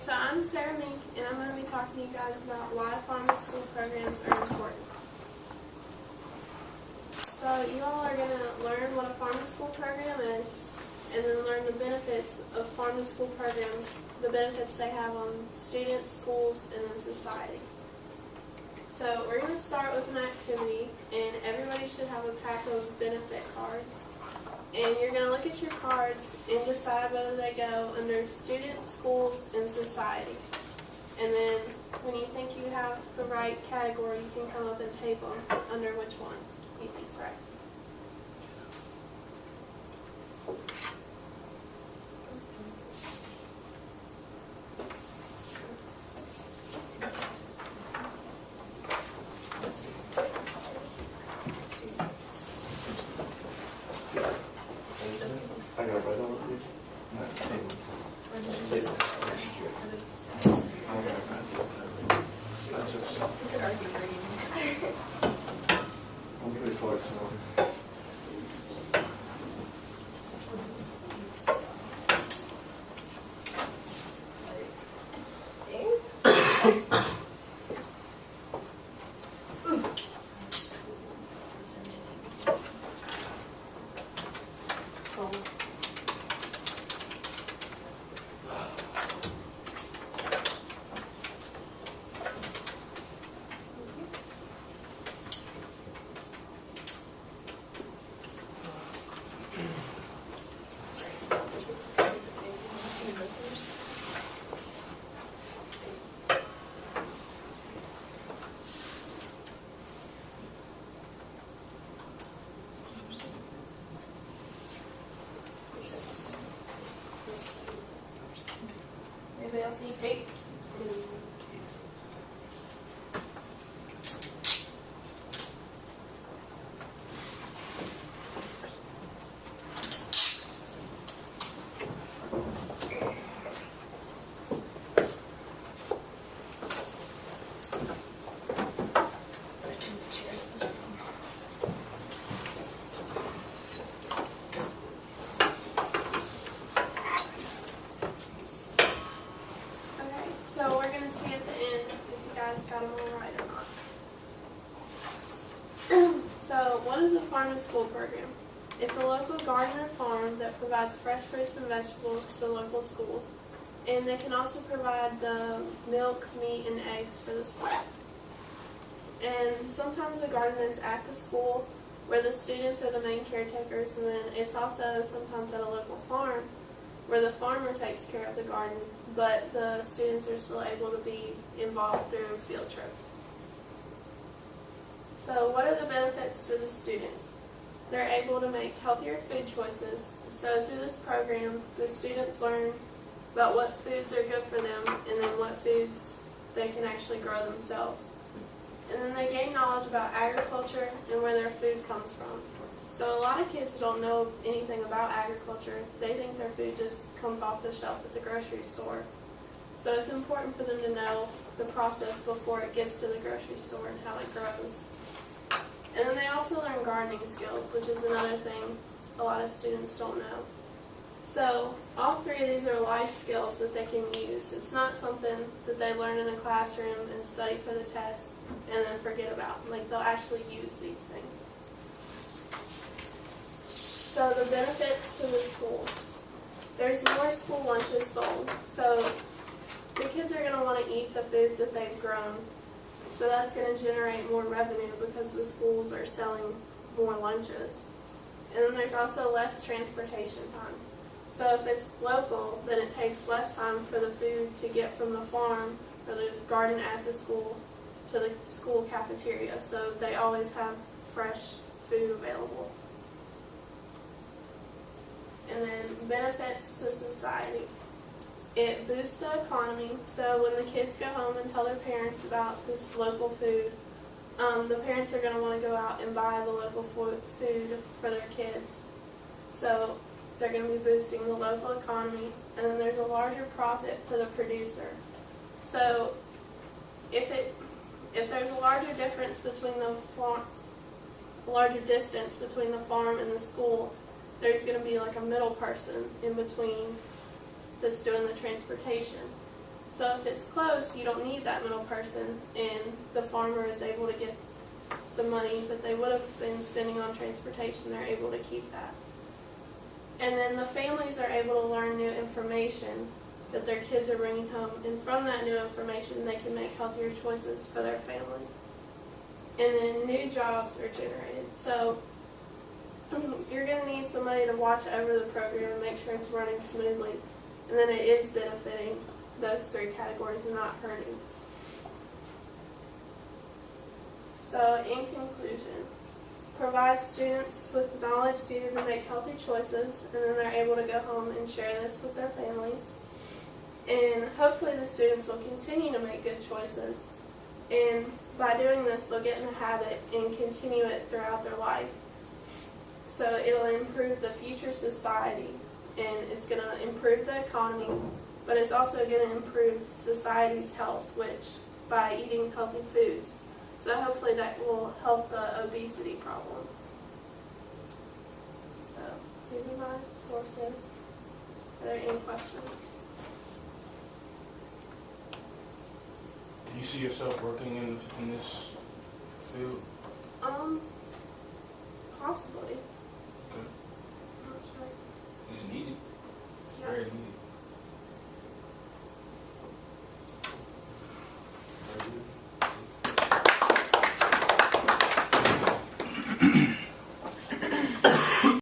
So I'm Meek, and I'm going to be talking to you guys about why farmer school programs are important. So you all are going to learn what a farmer school program is, and then learn the benefits of farmer school programs, the benefits they have on students, schools, and then society. So we're going to start with an activity, and everybody should have a pack of benefit cards. And you're going to look at your cards and decide whether they go under students, schools, and society. And then when you think you have the right category, you can come up and tape them under which one you think's right. I got right over here. I'm pretty close now. Anybody else need tape? So we're going to see at the end if you guys got them all right or not. So what is a farm to school program? It's a local garden or farm that provides fresh fruits and vegetables to local schools. And they can also provide the milk, meat, and eggs for the school. And sometimes the garden is at the school where the students are the main caretakers, and then it's also sometimes at a local farm where the farmer takes care of the garden, but the students are still able to be involved through field trips. So what are the benefits to the students? They're able to make healthier food choices. So through this program, the students learn about what foods are good for them and then what foods they can actually grow themselves. And then they gain knowledge about agriculture and where their food comes from. So a lot of kids don't know anything about agriculture. They think their food just comes off the shelf at the grocery store. So it's important for them to know the process before it gets to the grocery store and how it grows. And then they also learn gardening skills, which is another thing a lot of students don't know. So all three of these are life skills that they can use. It's not something that they learn in a classroom and study for the test and then forget about. Like, they'll actually use these things. So the benefits to the school. There's more school lunches sold. So the kids are going to want to eat the foods that they've grown. So that's going to generate more revenue because the schools are selling more lunches. And then there's also less transportation time. So if it's local, then it takes less time for the food to get from the farm or the garden at the school to the school cafeteria. So they always have fresh food available. And then benefits to society. It boosts the economy, so when the kids go home and tell their parents about this local food, the parents are going to want to go out and buy the local food for their kids. So they're going to be boosting the local economy, and then there's a larger profit for the producer. So if there's a larger difference between larger distance between the farm and the school, there's going to be like a middle person in between that's doing the transportation. So if it's close, you don't need that middle person, and the farmer is able to get the money that they would have been spending on transportation. They're able to keep that. And then the families are able to learn new information that their kids are bringing home, and from that new information they can make healthier choices for their family. And then new jobs are generated. So you're going to need somebody to watch over the program and make sure it's running smoothly, and then it is benefiting those three categories and not hurting. So in conclusion, provide students with knowledge needed to make healthy choices, and then they're able to go home and share this with their families. And hopefully the students will continue to make good choices, and by doing this they'll get in the habit and continue it throughout their life. So it'll improve the future society, and it's going to improve the economy, but it's also going to improve society's health, which by eating healthy foods. So hopefully that will help the obesity problem. So these are my sources. Are there any questions? Do you see yourself working in this field? Possibly. Okay. I'm not sure. It's needed.